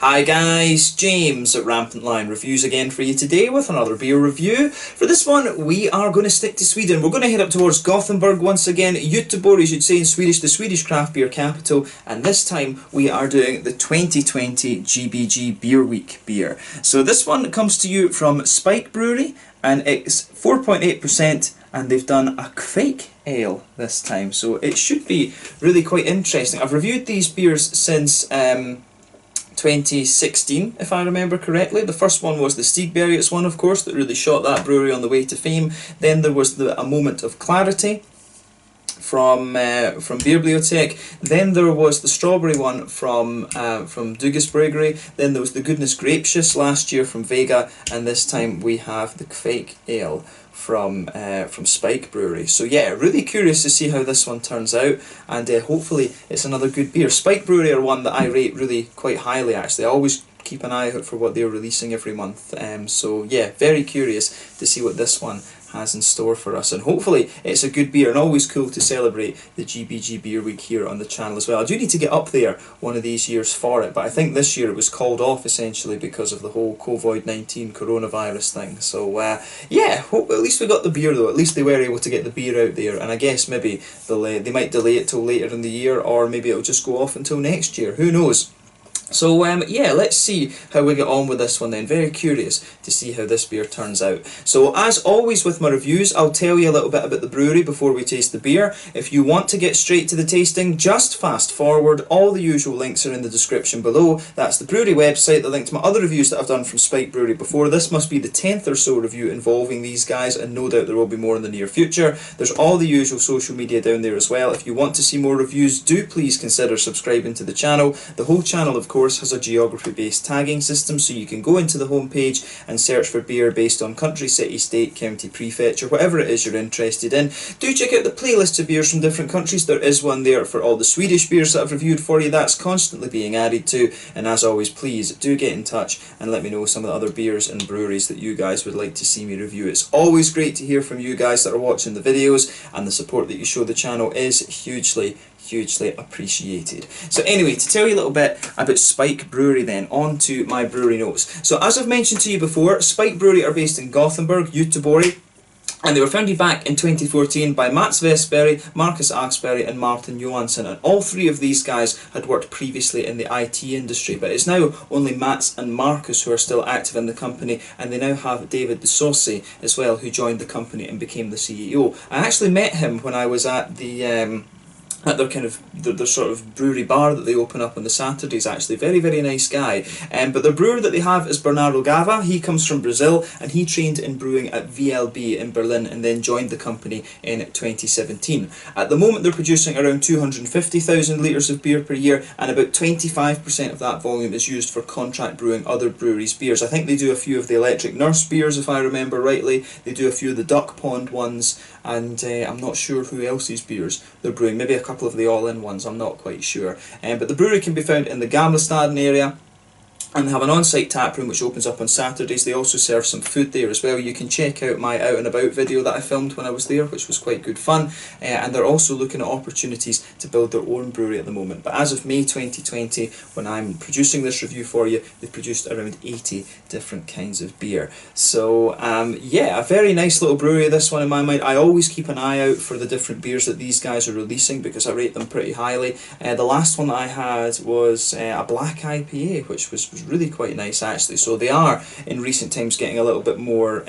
Hi guys, James at RampantLionReviews again for you today with another beer review. For this one, we are going to stick to Sweden. We're going to head up towards Gothenburg once again, Göteborg you should say in Swedish, the Swedish craft beer capital, and this time we are doing the 2020 GBG Beer Week beer. So this one comes to you from Spike Brewery, and it's 4.8%, and they've done a Kveik ale this time, so it should be really quite interesting. I've reviewed these beers since 2016, if I remember correctly. The first one was the Stigbergets one, of course, that really shot that brewery on the way to fame. Then there was A Moment of Clarity from Beerbibliotek. Then there was the strawberry one from Dugas Brewery. Then there was the Goodness Gracious last year from Vega, and this time we have the Kveik ale from Spike Brewery. So yeah, really curious to see how this one turns out, and hopefully it's another good beer. Spike Brewery are one that I rate really quite highly actually. I always keep an eye out for what they're releasing every month, so yeah, very curious to see what this one has in store for us, and hopefully it's a good beer, and always cool to celebrate the GBG Beer Week here on the channel as well. I do need to get up there one of these years for it, but I think this year it was called off essentially because of the whole COVID-19 coronavirus thing. So yeah, at least we got the beer though. At least they were able to get the beer out there, and I guess maybe they might delay it till later in the year, or maybe it'll just go off until next year, who knows. So yeah, let's see how we get on with this one then. Very curious to see how this beer turns out. So as always with my reviews, I'll tell you a little bit about the brewery before we taste the beer. If you want to get straight to the tasting, just fast forward. All the usual links are in the description below. That's the brewery website, the link to my other reviews that I've done from Spike Brewery before. This must be the 10th or so review involving these guys, and no doubt there will be more in the near future. There's all the usual social media down there as well. If you want to see more reviews, do please consider subscribing to the channel. The whole channel, of course, has a geography-based tagging system, so you can go into the homepage and search for beer based on country, city, state, county, prefecture, whatever it is you're interested in. Do check out the playlist of beers from different countries. There is one there for all the Swedish beers that I've reviewed for you. That's constantly being added to, and as always, please do get in touch and let me know some of the other beers and breweries that you guys would like to see me review. It's always great to hear from you guys that are watching the videos, and the support that you show the channel is hugely appreciated. So anyway, to tell you a little bit about Spike Brewery then, on to my brewery notes. So as I've mentioned to you before, Spike Brewery are based in Gothenburg, Göteborg, and they were founded back in 2014 by Mats Westberg, Marcus Axberg and Martin Johansson, and all three of these guys had worked previously in the IT industry, but it's now only Mats and Marcus who are still active in the company, and they now have David DeSossi as well, who joined the company and became the CEO. I actually met him when I was at at their sort of brewery bar that they open up on the Saturdays. Actually, very nice guy. But the brewer that they have is Bernardo Gava. He comes from Brazil, and he trained in brewing at VLB in Berlin and then joined the company in 2017. At the moment they're producing around 250,000 litres of beer per year, and about 25% of that volume is used for contract brewing other breweries' beers. I think they do a few of the Electric Nurse beers, if I remember rightly. They do a few of the Duck Pond ones, and I'm not sure who else's beers they're brewing. Maybe a couple of the all-in ones, I'm not quite sure. But the brewery can be found in the Gamlestaden area, and they have an on-site tap room which opens up on Saturdays. They also serve some food there as well. You can check out my out and about video that I filmed when I was there, which was quite good fun. And they're also looking at opportunities to build their own brewery at the moment. But as of May 2020, when I'm producing this review for you, they've produced around 80 different kinds of beer. So yeah, a very nice little brewery, this one in my mind. I always keep an eye out for the different beers that these guys are releasing because I rate them pretty highly. The last one that I had was a black IPA, which was really quite nice actually. So they are in recent times getting a little bit more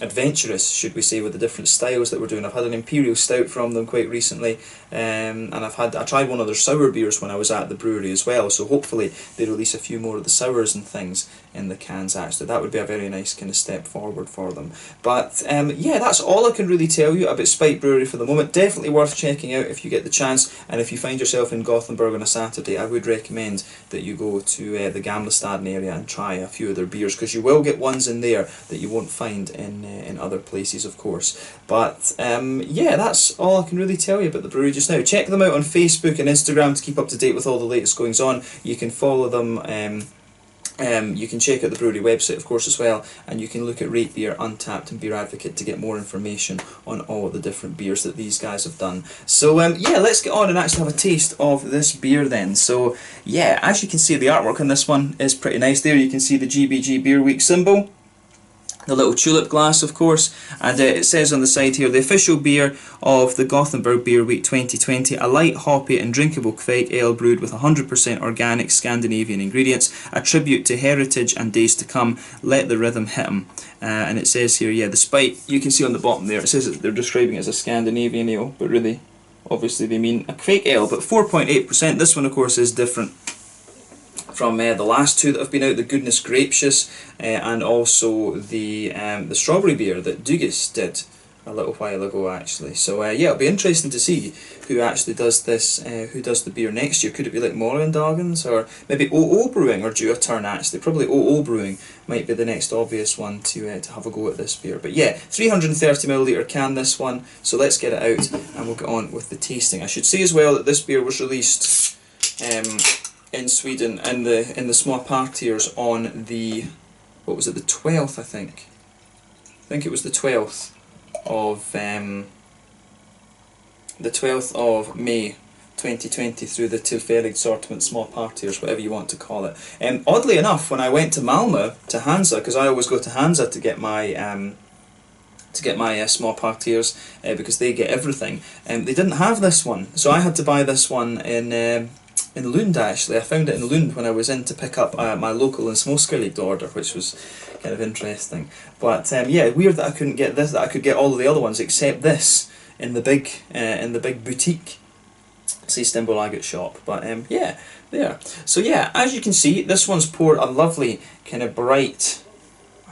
adventurous, should we say, with the different styles that we're doing. I've had an Imperial Stout from them quite recently, and I tried one of their sour beers when I was at the brewery as well, so hopefully they release a few more of the sours and things in the cans actually. That would be a very nice kind of step forward for them. But yeah, that's all I can really tell you about Spike Brewery for the moment. Definitely worth checking out if you get the chance, and if you find yourself in Gothenburg on a Saturday, I would recommend that you go to the Gamlestaden area and try a few of their beers, because you will get ones in there that you won't find in other places, of course. But yeah, that's all I can really tell you about the brewery just now. Check them out on Facebook and Instagram to keep up to date with all the latest goings on. You can follow them You can check out the brewery website, of course, as well, and you can look at Rate Beer, Untappd, and Beer Advocate to get more information on all the different beers that these guys have done. So yeah, let's get on and actually have a taste of this beer then. So yeah, as you can see, the artwork on this one is pretty nice. There you can see the GBG Beer Week symbol, the little tulip glass, of course, and it says on the side here, the official beer of the Gothenburg Beer Week 2020, a light, hoppy and drinkable Kveik ale brewed with 100% organic Scandinavian ingredients, a tribute to heritage and days to come, let the rhythm hit 'em. And it says here, yeah, the spike, you can see on the bottom there, it says that they're describing it as a Scandinavian ale, but really, obviously they mean a Kveik ale, but 4.8%, this one of course is different from the last two that have been out, the Goodness Gracious and also the strawberry beer that Dugis did a little while ago actually. So yeah, it'll be interesting to see who actually does this, who does the beer next year. Could it be like Morgendagens, or maybe OO Brewing are due a turn actually. Probably OO Brewing might be the next obvious one to have a go at this beer. But yeah, 330ml can this one, so let's get it out and we'll get on with the tasting. I should say as well that this beer was released in Sweden in the small partiers on the, what was it, the 12th I think. I think it was the 12th of May 2020 through the Tillfällig Sortiment small partiers, whatever you want to call it. Oddly enough, when I went to Malmö to Hansa, because I always go to Hansa to get my small partiers because they get everything, they didn't have this one, so I had to buy this one in Lund actually. I found it in Lund when I was in to pick up my local and Småskalig order, which was kind of interesting. But yeah, weird that I couldn't get this, that I could get all of the other ones except this in the big boutique Systembolaget shop. But yeah, there. So yeah, as you can see, this one's poured a lovely kind of bright,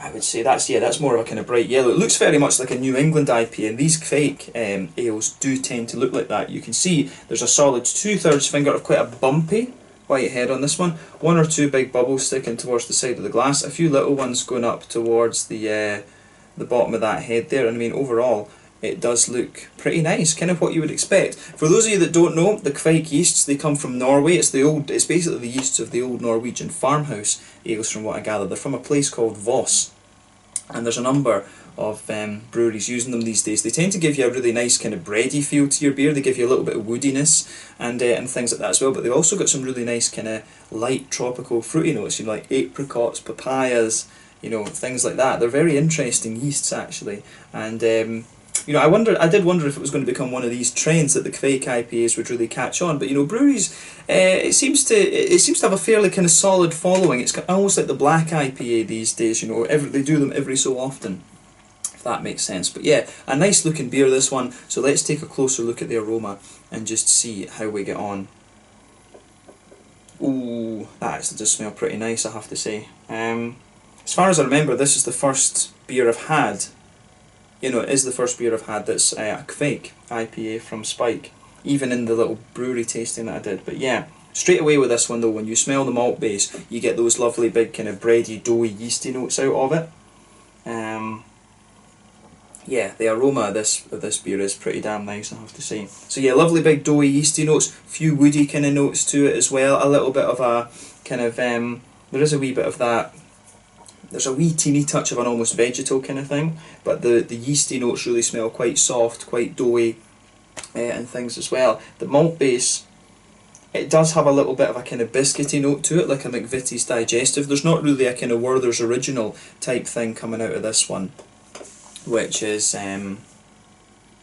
I would say that's more of a kind of bright yellow. It looks very much like a New England IPA, and these Kveik ales do tend to look like that. You can see there's a solid 2/3 finger of quite a bumpy white head on this one. One or two big bubbles sticking towards the side of the glass. A few little ones going up towards the bottom of that head there. And I mean, overall, it does look pretty nice, kind of what you would expect. For those of you that don't know, the Kveik yeasts, they come from Norway. It's basically the yeasts of the old Norwegian farmhouse ales, from what I gather. They're from a place called Voss, and there's a number of breweries using them these days. They tend to give you a really nice kind of bready feel to your beer. They give you a little bit of woodiness and things like that as well, but they've also got some really nice kind of light tropical fruity notes, you know, like apricots, papayas, you know, things like that. They're very interesting yeasts actually, and you know, I did wonder if it was going to become one of these trends that the Kveik IPAs would really catch on. But you know, breweries, it seems to have a fairly kind of solid following. It's almost like the black IPA these days. You know, they do them every so often, if that makes sense. But yeah, a nice looking beer, this one. So let's take a closer look at the aroma and just see how we get on. Ooh, that actually does smell pretty nice, I have to say. As far as I remember, this is the first beer I've had. You know, it is the first beer I've had that's a Kveik IPA from Spike, even in the little brewery tasting that I did. But yeah, straight away with this one though, when you smell the malt base, you get those lovely big kind of bready, doughy, yeasty notes out of it. Yeah, the aroma of this beer is pretty damn nice, I have to say. So yeah, lovely big doughy, yeasty notes, few woody kind of notes to it as well. A little bit of a kind of there is a wee bit of that. There's a wee teeny touch of an almost vegetal kind of thing, but the yeasty notes really smell quite soft, quite doughy, and things as well. The malt base, it does have a little bit of a kind of biscuity note to it, like a McVitie's Digestive. There's not really a kind of Werther's Original type thing coming out of this one, which is, yeah,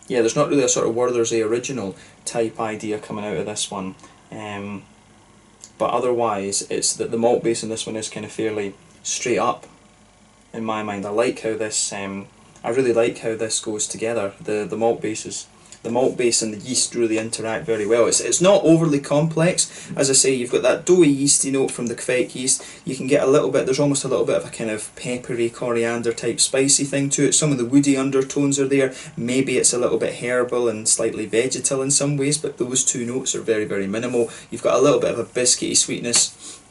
there's not really a sort of Werther's Original type idea coming out of this one. But otherwise, it's that the malt base in this one is kind of fairly straight up. In my mind, I like how this. I really like how this goes together. The malt base and the yeast really interact very well. It's not overly complex. As I say, you've got that doughy yeasty note from the Kveik yeast. You can get a little bit. There's almost a little bit of a kind of peppery, coriander type spicy thing to it. Some of the woody undertones are there. Maybe it's a little bit herbal and slightly vegetal in some ways, but those two notes are very, very minimal. You've got a little bit of a biscuity sweetness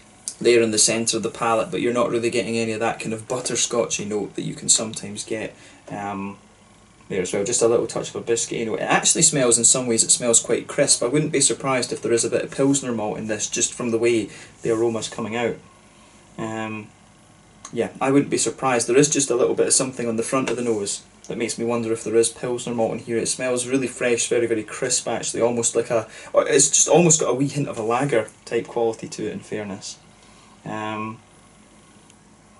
there in the centre of the palate, but you're not really getting any of that kind of butterscotchy note that you can sometimes get there as well. Just a little touch of a biscuity note. It actually smells, in some ways, it smells quite crisp. I wouldn't be surprised if there is a bit of Pilsner malt in this, just from the way the aroma's coming out. Yeah, I wouldn't be surprised. There is just a little bit of something on the front of the nose that makes me wonder if there is Pilsner malt in here. It smells really fresh, very, very crisp actually, almost like or it's just almost got a wee hint of a lager type quality to it, in fairness.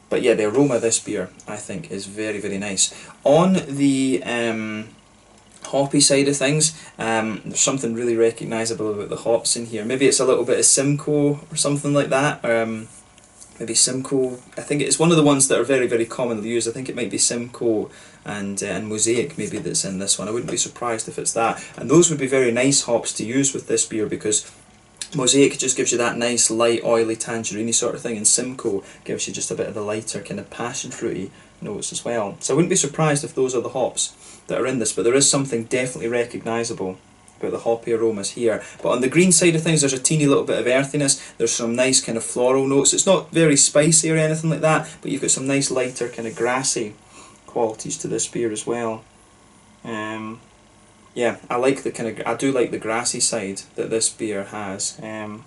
But yeah, the aroma of this beer, I think, is very, very nice. On the hoppy side of things, there's something really recognisable about the hops in here. Maybe it's a little bit of Simcoe or something like that. Maybe Simcoe. I think it's one of the ones that are very, very commonly used. I think it might be Simcoe and Mosaic maybe that's in this one. I wouldn't be surprised if it's that. And those would be very nice hops to use with this beer, because Mosaic just gives you that nice light oily tangerine sort of thing, and Simcoe gives you just a bit of the lighter kind of passion fruity notes as well. So I wouldn't be surprised if those are the hops that are in this, but there is something definitely recognisable about the hoppy aromas here. But on the green side of things, there's a teeny little bit of earthiness. There's some nice kind of floral notes. It's not very spicy or anything like that, but you've got some nice lighter kind of grassy qualities to this beer as well. Yeah, I like the I do like the grassy side that this beer has. The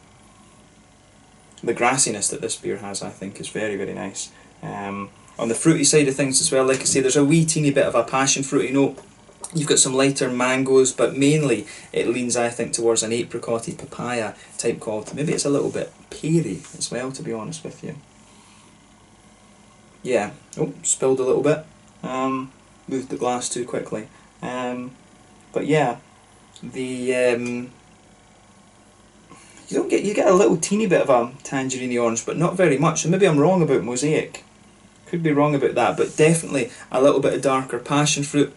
grassiness that this beer has, I think, is very, very nice. On the fruity side of things as well, like I say, there's a wee teeny bit of a passion fruity note. You've got some lighter mangoes, but mainly it leans, I think, towards an apricotty papaya type quality. Maybe it's a little bit peary as well, to be honest with you. Yeah. Oh, spilled a little bit. Moved the glass too quickly. But yeah, you get a little teeny bit of a tangerine orange, but not very much. And maybe I'm wrong about Mosaic. Could be wrong about that, but definitely a little bit of darker passion fruit.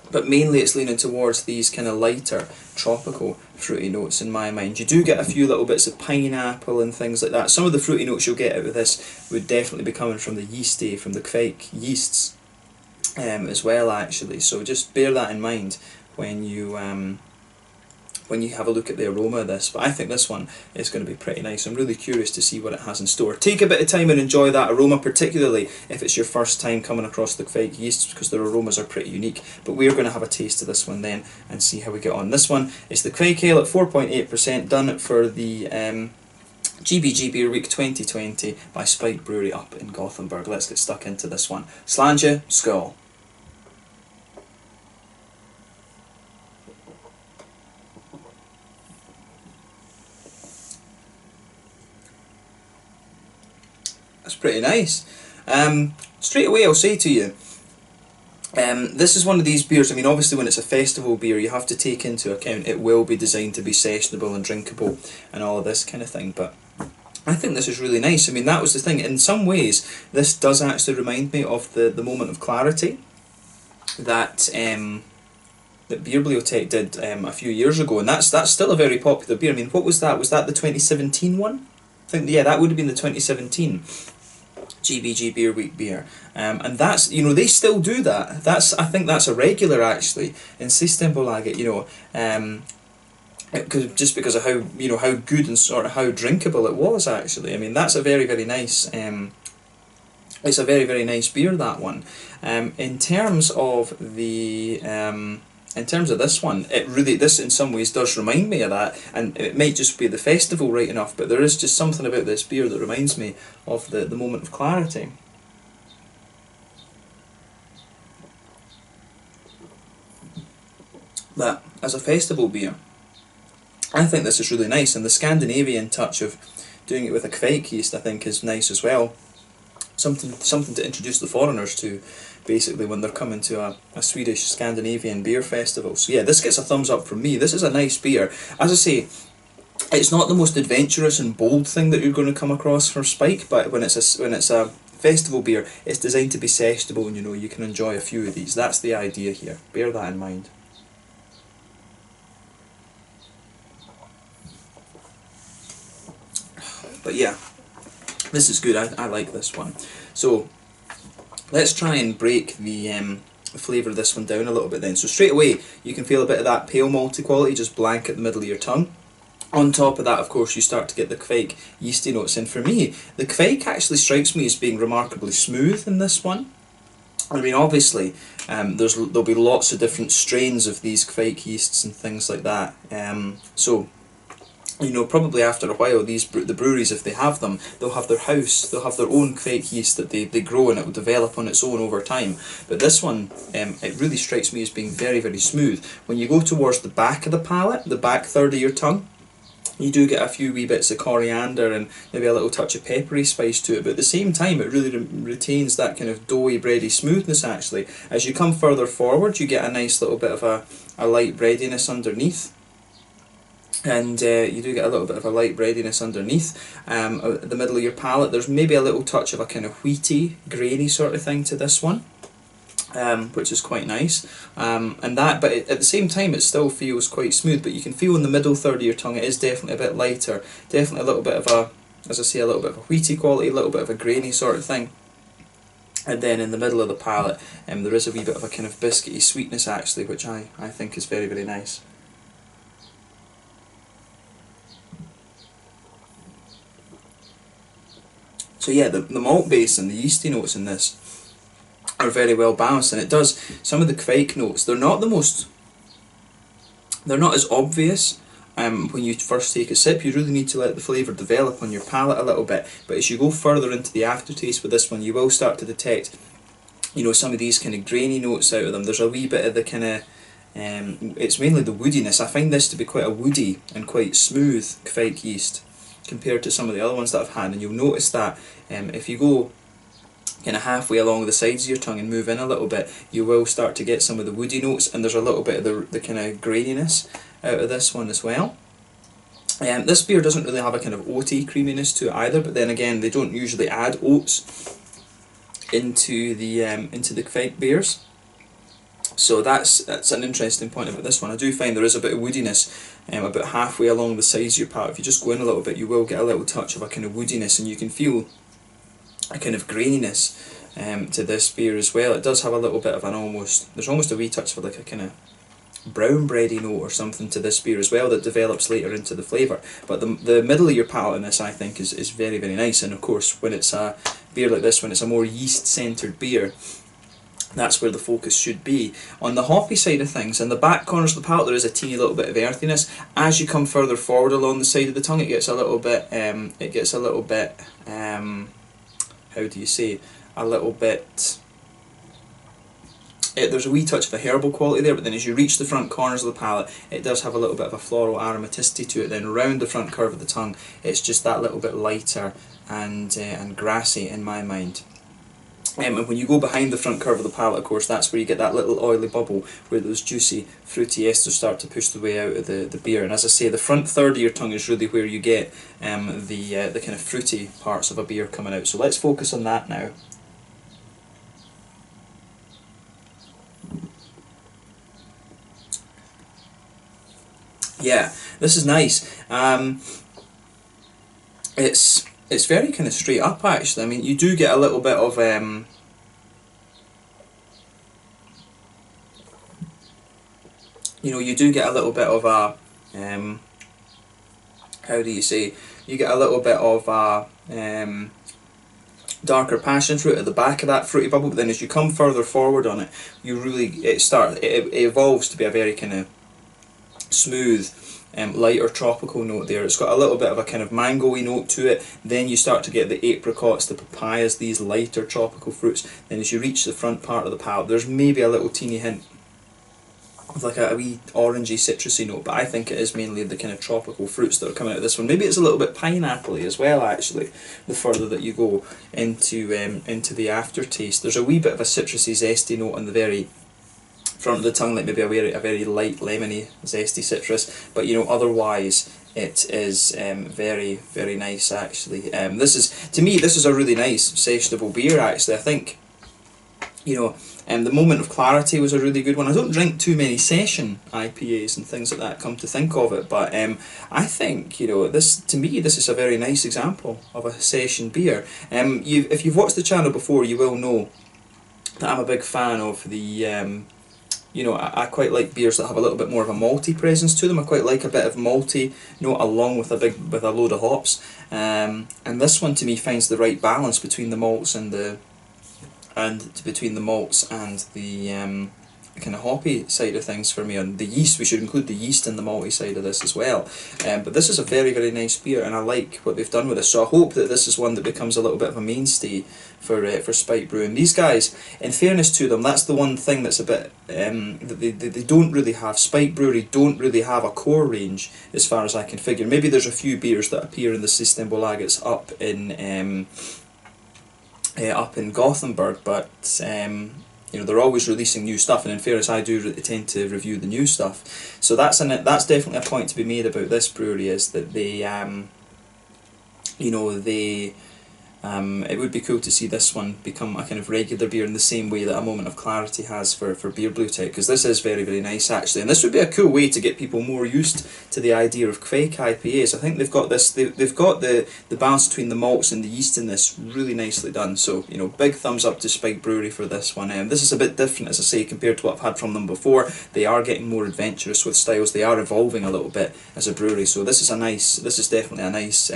But mainly it's leaning towards these kind of lighter tropical fruity notes in my mind. You do get a few little bits of pineapple and things like that. Some of the fruity notes you'll get out of this would definitely be coming from the yeasty, from the Kveik yeasts as well actually. So just bear that in mind when you have a look at the aroma of this. But I think this one is going to be pretty nice. I'm really curious to see what it has in store. Take a bit of time and enjoy that aroma, particularly if it's your first time coming across the Kveik yeasts, because their aromas are pretty unique. But we're going to have a taste of this one then and see how we get on. This one is the Kveik Ale at 4.8%, done for the GBG Beer Week 2020 by Spike Brewery up in Gothenburg. Let's get stuck into this one. Slàinte, skål. That's pretty nice. Straight away I'll say to you, this is one of these beers, I mean obviously when it's a festival beer you have to take into account it will be designed to be sessionable and drinkable and all of this kind of thing, but I think this is really nice. I mean that was the thing, in some ways this does actually remind me of the moment of clarity that that Bibliothek did a few years ago, and that's still a very popular beer. I mean, what was that? Was that the 2017 one? I think, yeah, that would have been the 2017 GBG Beer Week beer, and that's, you know, they still do that. I think that's a regular actually in Systembolaget, you know, because of how, you know, how good and sort of how drinkable it was actually. I mean, that's a very, very nice. It's a very, very nice beer, that one. In terms of the in terms of this one, this in some ways does remind me of that, and it might just be the festival right enough, but there is just something about this beer that reminds me of the moment of clarity. That, as a festival beer, I think this is really nice, and the Scandinavian touch of doing it with a Kveik yeast I think is nice as well. Something to introduce the foreigners to, basically, when they're coming to a Swedish Scandinavian beer festival. So yeah, this gets a thumbs up from me. This is a nice beer. As I say, it's not the most adventurous and bold thing that you're going to come across for Spike, but when it's a festival beer, it's designed to be sessionable, and you know, you can enjoy a few of these. That's the idea here. Bear that in mind. But yeah, this is good. I like this one. So let's try and break the flavour of this one down a little bit then. So straight away you can feel a bit of that pale malty quality just blank at the middle of your tongue. On top of that, of course, you start to get the Kveik yeasty notes, and for me the Kveik actually strikes me as being remarkably smooth in this one. I mean obviously there'll be lots of different strains of these Kveik yeasts and things like that, so you know, probably after a while, the breweries, if they have them, they'll have their house, they'll have their own Kveik yeast that they grow, and it will develop on its own over time. But this one, it really strikes me as being very, very smooth. When you go towards the back of the palate, the back third of your tongue, you do get a few wee bits of coriander and maybe a little touch of peppery spice to it, but at the same time it really retains that kind of doughy, bready smoothness actually. As you come further forward, you get a nice little bit of a light breadiness underneath. And you do get a little bit of a light breadiness underneath. At the middle of your palate, there's maybe a little touch of a kind of wheaty, grainy sort of thing to this one. Which is quite nice, but at the same time it still feels quite smooth, but you can feel in the middle third of your tongue it is definitely a bit lighter, definitely a little bit of a, as I say, a little bit of a wheaty quality, a little bit of a grainy sort of thing. And then in the middle of the palate, there is a wee bit of a kind of biscuity sweetness actually, which I think is very, very nice. So yeah, the malt base and the yeasty notes in this are very well balanced, and it does, some of the Kveik notes, they're not as obvious when you first take a sip. You really need to let the flavour develop on your palate a little bit, but as you go further into the aftertaste with this one, you will start to detect, you know, some of these kind of grainy notes out of them. There's a wee bit of the kind of, it's mainly the woodiness. I find this to be quite a woody and quite smooth Kveik yeast compared to some of the other ones that I've had, and you'll notice that if you go kind of halfway along the sides of your tongue and move in a little bit, you will start to get some of the woody notes, and there's a little bit of the kind of graininess out of this one as well. This beer doesn't really have a kind of oaty creaminess to it either, but then again, they don't usually add oats into the Kveik beers. So that's an interesting point about this one. I do find there is a bit of woodiness about halfway along the sides of your palate. If you just go in a little bit, you will get a little touch of a kind of woodiness, and you can feel a kind of graininess to this beer as well. It does have a little bit of there's almost a wee touch of like a kind of brown bready note or something to this beer as well that develops later into the flavour. But the middle of your palate in this, I think, is very, very nice. And of course, when it's a beer like this, when it's a more yeast-centred beer, that's where the focus should be. On the hoppy side of things, in the back corners of the palate, there is a teeny little bit of earthiness. As you come further forward along the side of the tongue, it gets a little bit, how do you say, a little bit, there's a wee touch of a herbal quality there, but then as you reach the front corners of the palate, it does have a little bit of a floral aromaticity to it. Then round the front curve of the tongue, it's just that little bit lighter and grassy in my mind. And when you go behind the front curve of the palate, of course, that's where you get that little oily bubble where those juicy, fruity esters start to push the way out of the beer. And as I say, the front third of your tongue is really where you get the kind of fruity parts of a beer coming out. So let's focus on that now. Yeah, this is nice. It's very kind of straight up actually. I mean, you do get a little bit of you do get a little bit of a how do you say? You get a little bit of a darker passion fruit at the back of that fruity bubble, but then as you come further forward on it, it evolves to be a very kind of smooth, lighter tropical note there. It's got a little bit of a kind of mango-y note to it. Then you start to get the apricots, the papayas, these lighter tropical fruits. Then as you reach the front part of the palate, there's maybe a little teeny hint of like a wee orangey, citrusy note, but I think it is mainly the kind of tropical fruits that are coming out of this one. Maybe it's a little bit pineapple-y as well, actually, the further that you go into the aftertaste. There's a wee bit of a citrusy, zesty note on the very front of the tongue, like maybe a very light lemony, zesty citrus, but otherwise it is very, very nice actually. To me, this is a really nice sessionable beer actually. I think, the Moment of Clarity was a really good one. I don't drink too many session IPAs and things like that, come to think of it, but I think, to me, this is a very nice example of a session beer. If you've watched the channel before, you will know that I'm a big fan of the I quite like beers that have a little bit more of a malty presence to them. I quite like a bit of malty note along with a load of hops. And this one to me finds the right balance between the malts and the kind of hoppy side of things for me. On the yeast, we should include the yeast in the malty side of this as well. But this is a very, very nice beer, and I like what they've done with this. So I hope that this is one that becomes a little bit of a mainstay for Spike Brewing. These guys, in fairness to them, that's the one thing that's a bit that they don't really have. Spike Brewery don't really have a core range as far as I can figure. Maybe there's a few beers that appear in the Systembolaget up in Gothenburg, but you know, they're always releasing new stuff, and in fairness, I do tend to review the new stuff. So that's definitely a point to be made about this brewery, is that they you know, it would be cool to see this one become a kind of regular beer in the same way that A Moment of Clarity has for Beer Blue Tech, because this is very, very nice actually, and this would be a cool way to get people more used to the idea of Kveik IPAs. I think they've got this, they've got the balance between the malts and the yeast in this really nicely done. So, you know, big thumbs up to Spike Brewery for this one. This is a bit different, as I say, compared to what I've had from them before. They are getting more adventurous with styles. They are evolving a little bit as a brewery. So this is definitely a nice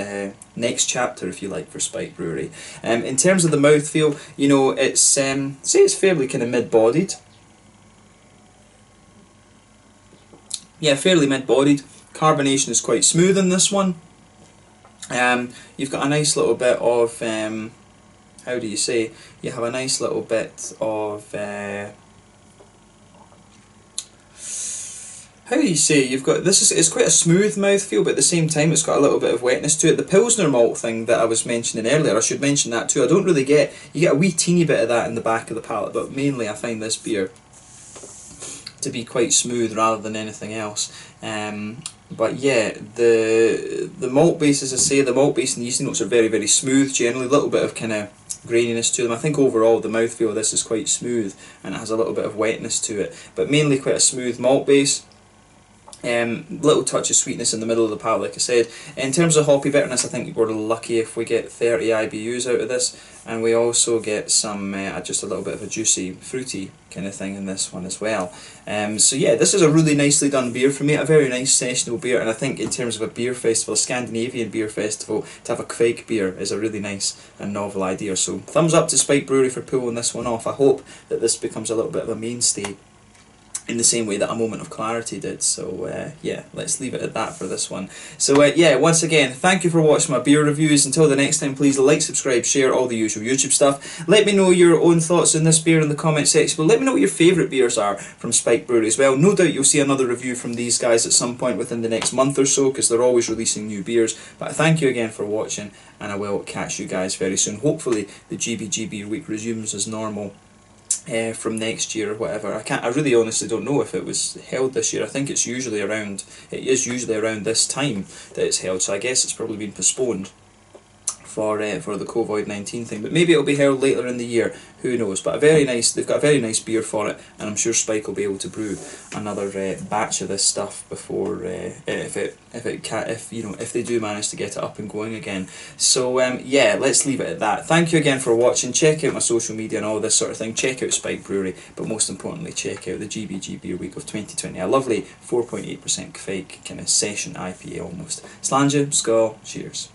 next chapter, if you like, for Spike Brewery. In terms of the mouthfeel, you know, it's say it's fairly kind of mid-bodied. Yeah, fairly mid-bodied. Carbonation is quite smooth in this one. You've got a nice little bit of how do you say? You have a nice little bit of how do you say? You've got it's quite a smooth mouthfeel, but at the same time it's got a little bit of wetness to it. The Pilsner malt thing that I was mentioning earlier, I should mention that too. I don't really get, you get a wee teeny bit of that in the back of the palate, but mainly I find this beer to be quite smooth rather than anything else. But yeah, the malt base, as I say, the malt base and the yeasty notes are very, very smooth generally. A little bit of kind of graininess to them. I think overall the mouthfeel of this is quite smooth, and it has a little bit of wetness to it, but mainly quite a smooth malt base. Little touch of sweetness in the middle of the palate, like I said. In terms of hoppy bitterness, I think we're lucky if we get 30 IBUs out of this, and we also get some just a little bit of a juicy, fruity kind of thing in this one as well. So yeah, this is a really nicely done beer for me, a very nice sessionable beer, and I think in terms of a beer festival, a Scandinavian beer festival, to have a Kveik beer is a really nice and novel idea. So thumbs up to Spike Brewery for pulling this one off. I hope that this becomes a little bit of a mainstay in the same way that A Moment of Clarity did. So yeah, let's leave it at that for this one. So yeah, once again, thank you for watching my beer reviews. Until the next time, please like, subscribe, share, all the usual YouTube stuff. Let me know your own thoughts on this beer in the comment section, but let me know what your favourite beers are from Spike Brewery as well. No doubt you'll see another review from these guys at some point within the next month or so, because they're always releasing new beers. But thank you again for watching, and I will catch you guys very soon. Hopefully the GBG Beer Week resumes as normal from next year or whatever. I really honestly don't know if it was held this year. I think it is usually around this time that it's held, so I guess it's probably been postponed for the COVID-19 thing, but maybe it'll be held later in the year, who knows. But they've got a very nice beer for it, and I'm sure Spike will be able to brew another batch of this stuff before if they do manage to get it up and going again. So yeah, let's leave it at that. Thank you again for watching. Check out my social media and all this sort of thing. Check out Spike Brewery, but most importantly, check out the GBG Beer Week of 2020. A lovely 4.8% Kveik kind of session IPA almost. Slàinte, skål, cheers.